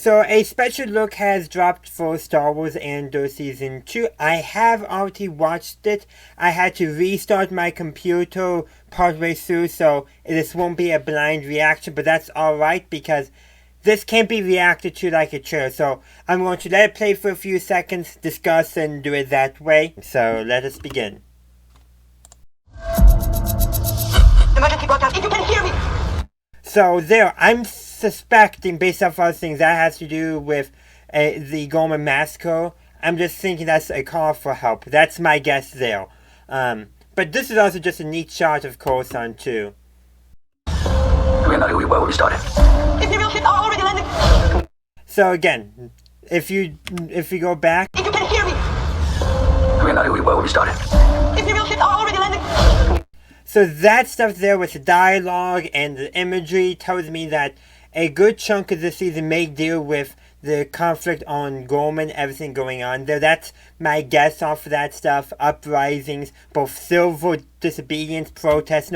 So a special look has dropped for Star Wars Andor Season 2. I have already watched it. I had to restart my computer partway through, so this won't be a blind reaction, but that's alright because this can't be reacted to like a trailer. So I'm going to let it play for a few seconds, discuss, and do it that way. So let us begin. Emergency broadcast, if you can hear me! So there, I'm suspecting, based off other things, that has to do with the Gorman massacre. I'm just thinking that's a call for help. That's my guess there. But this is also just a neat shot of Coruscant too. We're not where we started. Imperial ships are already landing. So again, if you go back, if you can hear me, we're not where we started. Imperial ships are already landing. So that stuff there with the dialogue and the imagery tells me that a good chunk of this season may deal with the conflict on Gorman, everything going on there. That's my guess off of that stuff. Uprisings, both civil disobedience, protests,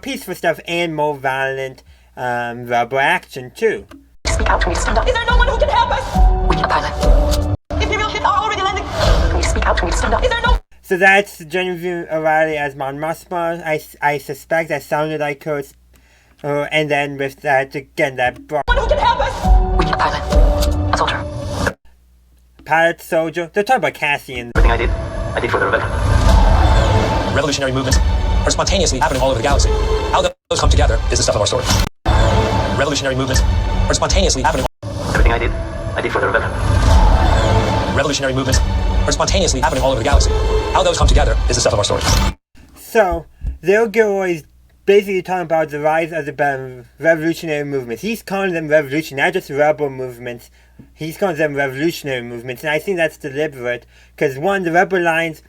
peaceful stuff, and more violent rebel action too. Speak out, can you stand up? Is there no one who can help us? We need a pilot. Imperial ships are already landing. Can you speak out, can you stand up? Is there no... So that's Genevieve O'Reilly as Mon Mothma. I suspect that sounded like her. And then with that, again, that... Someone who can help us! We need a pilot. A soldier. Pilot, soldier. They're talking about Cassian. Everything I did for the rebellion. Revolutionary movements are spontaneously happening all over the galaxy. How those come together is the stuff of our story. Revolutionary movements are spontaneously happening... Everything I did for the rebellion. Revolutionary movements are spontaneously happening all over the galaxy. How those come together is the stuff of our story. So, there Gilroy is basically talking about the rise of the revolutionary movements. He's calling them revolution, not just rebel movements. He's calling them revolutionary movements, and I think that's deliberate, because one, the rebel lines,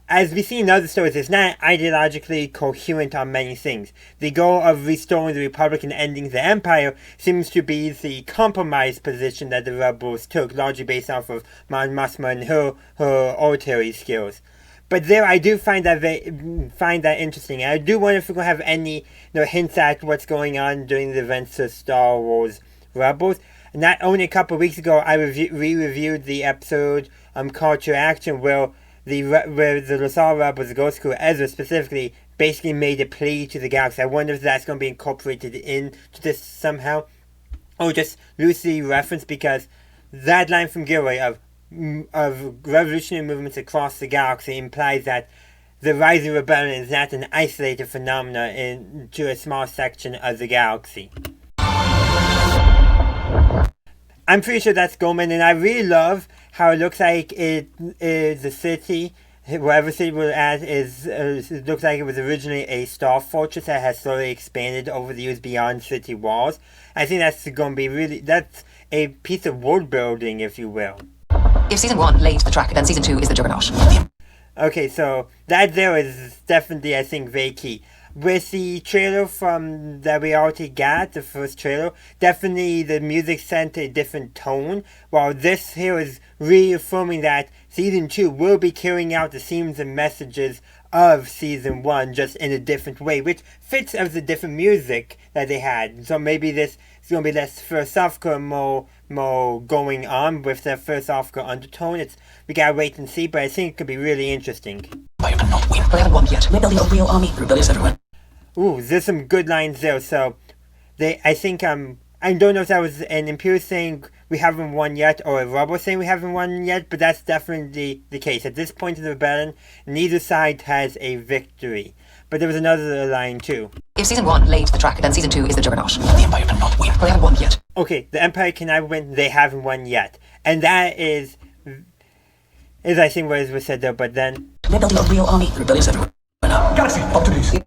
as we see in other stories, is not ideologically coherent on many things. The goal of restoring the Republic and ending the Empire seems to be the compromise position that the rebels took, largely based off of Mon Mothma and her oratory skills. But there, I do find that interesting. And I do wonder if we're going to have any hints at what's going on during the events of Star Wars Rebels. Not only a couple of weeks ago, I re-reviewed the episode Culture Action, where the Lasal Rebels, the Ghost Crew, Ezra specifically, basically made a plea to the galaxy. I wonder if that's going to be incorporated into this somehow, or just loosely referenced, because that line from Gilroy of revolutionary movements across the galaxy implies that the rising rebellion is not an isolated phenomenon to a small section of the galaxy. I'm pretty sure that's Gorman, and I really love how it looks like it is the city, wherever city we're at, it looks like it was originally a star fortress that has slowly expanded over the years beyond city walls. I think that's going to be that's a piece of world building, if you will. If Season 1 laid the track, then Season 2 is the juggernaut. Okay, so that there is definitely, I think, very key. With the trailer that we already got, the first trailer, definitely the music sent a different tone, while this here is reaffirming that Season 2 will be carrying out the themes and messages of Season 1, just in a different way, which fits of the different music that they had. So maybe this is going to be less philosophical, more going on with the philosophical undertone. We gotta wait and see, but I think it could be really interesting. We haven't won yet. We're building a real army. Rebellious everyone. Ooh, there's some good lines there. So, I think I don't know if that was an Imperial saying we haven't won yet, or a rebel saying we haven't won yet, but that's definitely the case. At this point in the rebellion, neither side has a victory. But there was another line too. If Season 1 laid the track, then Season 2 is the juggernaut. The Empire cannot win. They haven't won yet. Okay, the Empire cannot win. They haven't won yet. And that is I think what was said there, but then... We're building a real army. Rebellious everyone. Galaxy, opportunities.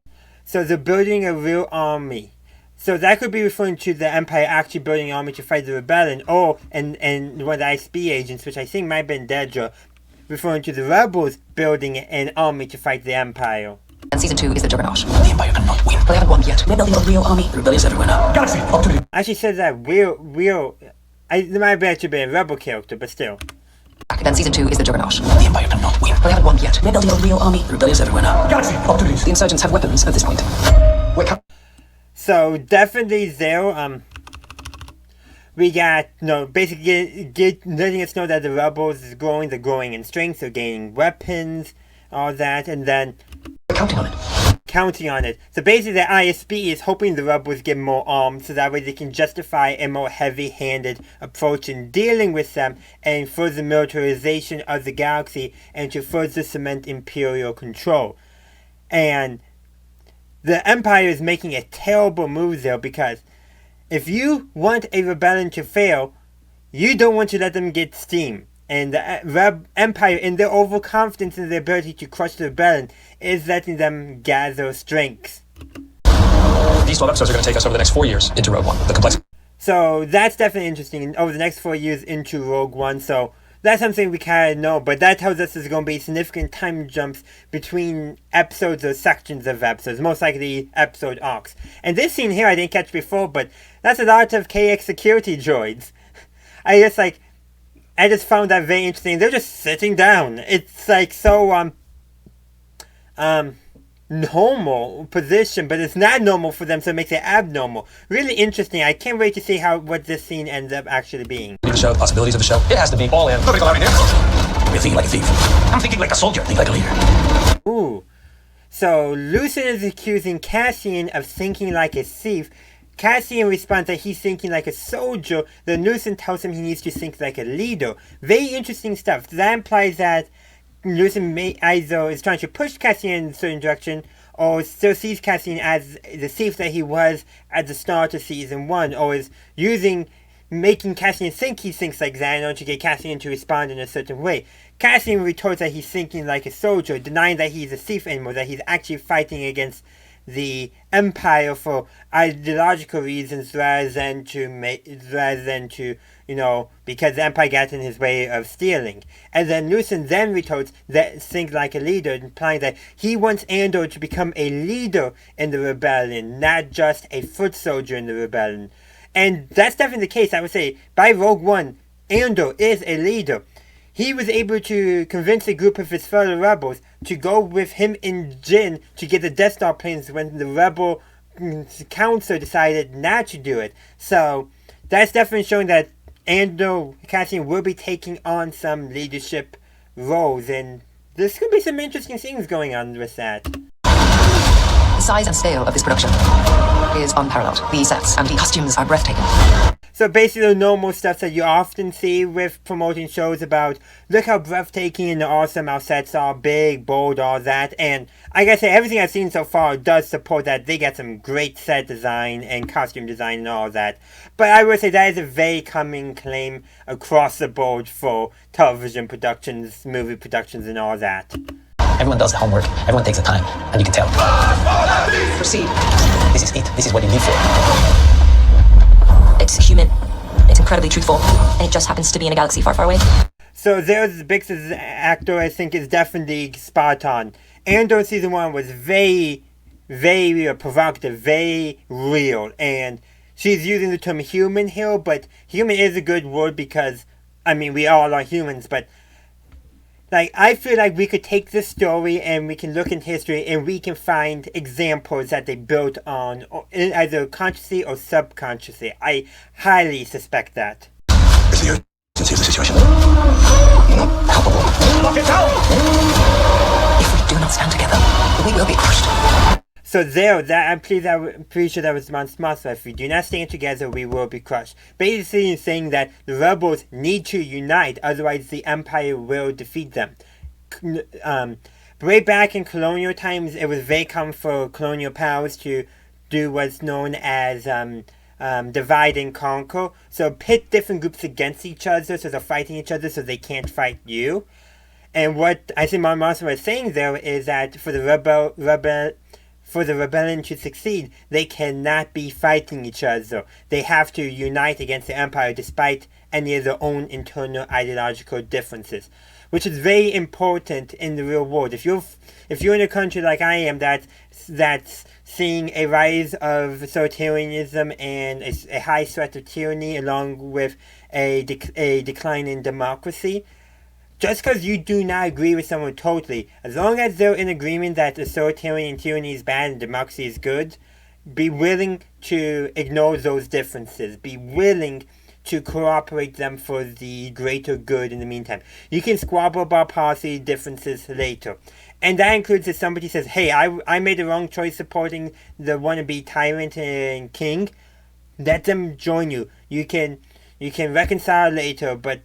So they're building a real army. So that could be referring to the Empire actually building an army to fight the rebellion, or and one of the ISB agents, which I think might have been Dedra, referring to the rebels building an army to fight the Empire. And Season 2 is the juggernaut. The Empire cannot win. They haven't won yet. We're building a real army. Rebellious everyone. Galaxy, opportunity. I actually said that real. There might have actually been a rebel character, but still. Then Season 2 is the juggernaut. The Empire cannot win. They haven't won yet. We're building a real army. Rebellious everyone. Galaxy, opportunities. The insurgents have weapons at this point. So definitely there. we got, basically letting us know that the rebels is growing. They're growing in strength. They're gaining weapons, all that, and then Counting on it. counting on it. So basically, the ISB is hoping the rebels get more arms, so that way they can justify a more heavy-handed approach in dealing with them, and further militarization of the galaxy, and to further cement Imperial control. And the Empire is making a terrible move there, because if you want a rebellion to fail, you don't want to let them get steam. And the Empire, in their overconfidence in their ability to crush the rebellion, is letting them gather strength. These 12 episodes are going to take us over the next 4 years into Rogue One. The complexity. So that's definitely interesting, over the next 4 years into Rogue One. So that's something we kind of know, but that tells us there's going to be significant time jumps between episodes or sections of episodes, most likely episode arcs. And this scene here I didn't catch before, but that's a lot of KX security droids. I just found that very interesting. They're just sitting down. It's like so normal position, but it's not normal for them, so it makes it abnormal. Really interesting. I can't wait to see what this scene ends up actually being. The show, the possibilities of the show. It has to be all in. Nobody's allowed in here. You're thinking like a thief. I'm thinking like a soldier. Think like a leader. Ooh. So Lucen is accusing Cassian of thinking like a thief. Cassian responds that he's thinking like a soldier. Then Lucen tells him he needs to think like a leader. Very interesting stuff. That implies that Lucen either is trying to push Cassian in a certain direction, or still sees Cassian as the thief that he was at the start of Season 1, or is making Cassian think he thinks like that in order to get Cassian to respond in a certain way. Cassian retorts that he's thinking like a soldier, denying that he's a thief anymore, that he's actually fighting against the Empire for ideological reasons rather than to because the Empire got in his way of stealing. And then Lucen then retorts that think like a leader, implying that he wants Andor to become a leader in the rebellion, not just a foot soldier in the rebellion. And that's definitely the case. I would say by Rogue One, Andor is a leader. He was able to convince a group of his fellow rebels to go with him in Jin to get the Death Star planes when the rebel council decided not to do it. So that's definitely showing that Andor Cassian will be taking on some leadership roles, and there's going to be some interesting things going on with that. The size and scale of this production is unparalleled. The sets and the costumes are breathtaking. So basically the normal stuff that you often see with promoting shows about, look how breathtaking and awesome our sets are, big, bold, all that. And I gotta say, everything I've seen so far does support that. They got some great set design and costume design and all that. But I would say that is a very common claim across the board for television productions, movie productions and all that. Everyone does the homework. Everyone takes the time, and you can tell. Proceed. This is it. This is what you live for. It's human. It's incredibly truthful. And it just happens to be in a galaxy far, far away. So there's Bix's actor, I think, is definitely spot on. Andor Season 1 was very, very provocative, very real. And she's using the term human here, but human is a good word because, we all are humans, but I feel like we could take this story and we can look in history and we can find examples that they built on, either consciously or subconsciously. I highly suspect that. It's the urgency of the situation. Palpable. Lock it down! If we do not stand together, we will be crushed. So I'm pretty sure that was Mount Smart's. If we do not stand together, we will be crushed. Basically saying that the rebels need to unite, otherwise the Empire will defeat them. Way back in colonial times, it was very common for colonial powers to do what's known as divide and conquer. So pit different groups against each other, so they're fighting each other so they can't fight you. And what I think Mount Martha was saying there is that for the rebellion to succeed, they cannot be fighting each other. They have to unite against the Empire despite any of their own internal ideological differences, which is very important in the real world. If you're in a country like I am that's seeing a rise of authoritarianism and a high threat of tyranny along with a decline in democracy, just because you do not agree with someone totally, as long as they're in agreement that authoritarian tyranny is bad and democracy is good, be willing to ignore those differences. Be willing to cooperate them for the greater good in the meantime. You can squabble about policy differences later. And that includes if somebody says, hey, I made the wrong choice supporting the wannabe tyrant and king. Let them join you. You can reconcile later, but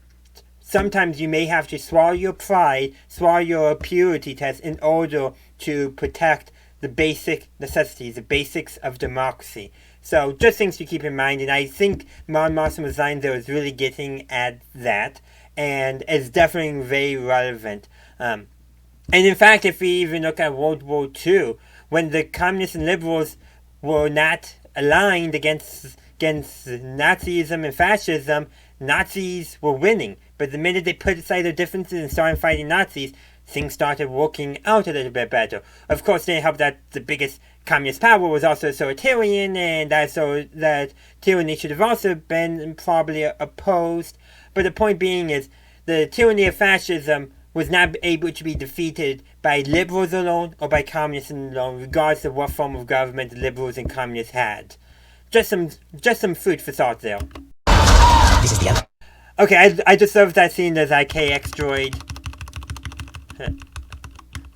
sometimes you may have to swallow your pride, swallow your purity test in order to protect the basic necessities, the basics of democracy. So just things to keep in mind, and I think Mon Mothma's design there is really getting at that, and it's definitely very relevant. And in fact, if we even look at World War II, when the communists and liberals were not aligned against Nazism and fascism, Nazis were winning. But the minute they put aside their differences and started fighting Nazis, things started working out a little bit better. Of course, it didn't help that the biggest communist power was also authoritarian, and that tyranny should have also been probably opposed. But the point being is, the tyranny of fascism was not able to be defeated by liberals alone or by communists alone, regardless of what form of government the liberals and communists had. Just some food for thought there. This is the end. Okay, I just love that scene as KX droid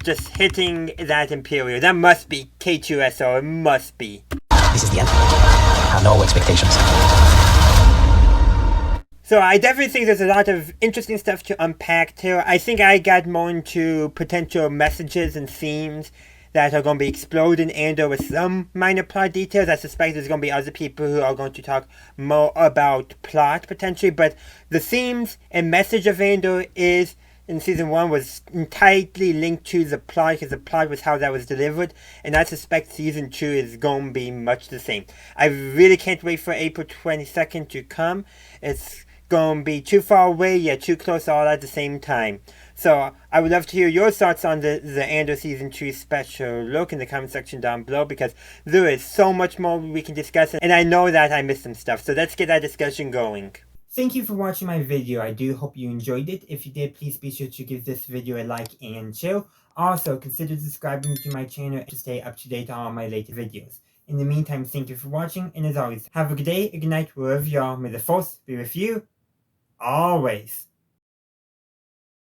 just hitting that Imperial. That must be K2SO, it must be. This is the end. I have no expectations. So I definitely think there's a lot of interesting stuff to unpack here. I think I got more into potential messages and themes that are going to be explored in Andor with some minor plot details. I suspect there's going to be other people who are going to talk more about plot potentially, but the themes and message of Andor is, in Season 1, was tightly linked to the plot, because the plot was how that was delivered, and I suspect Season 2 is going to be much the same. I really can't wait for April 22nd to come. It's going to be too far away, yet too close all at the same time. So I would love to hear your thoughts on the Andor Season 2 special look in the comment section down below, because there is so much more we can discuss, and I know that I missed some stuff, so let's get that discussion going. Thank you for watching my video. I do hope you enjoyed it. If you did, please be sure to give this video a like and share. Also, consider subscribing to my channel to stay up to date on all my latest videos. In the meantime, thank you for watching, and as always, have a good day, a good night, wherever you are. May the Force be with you always.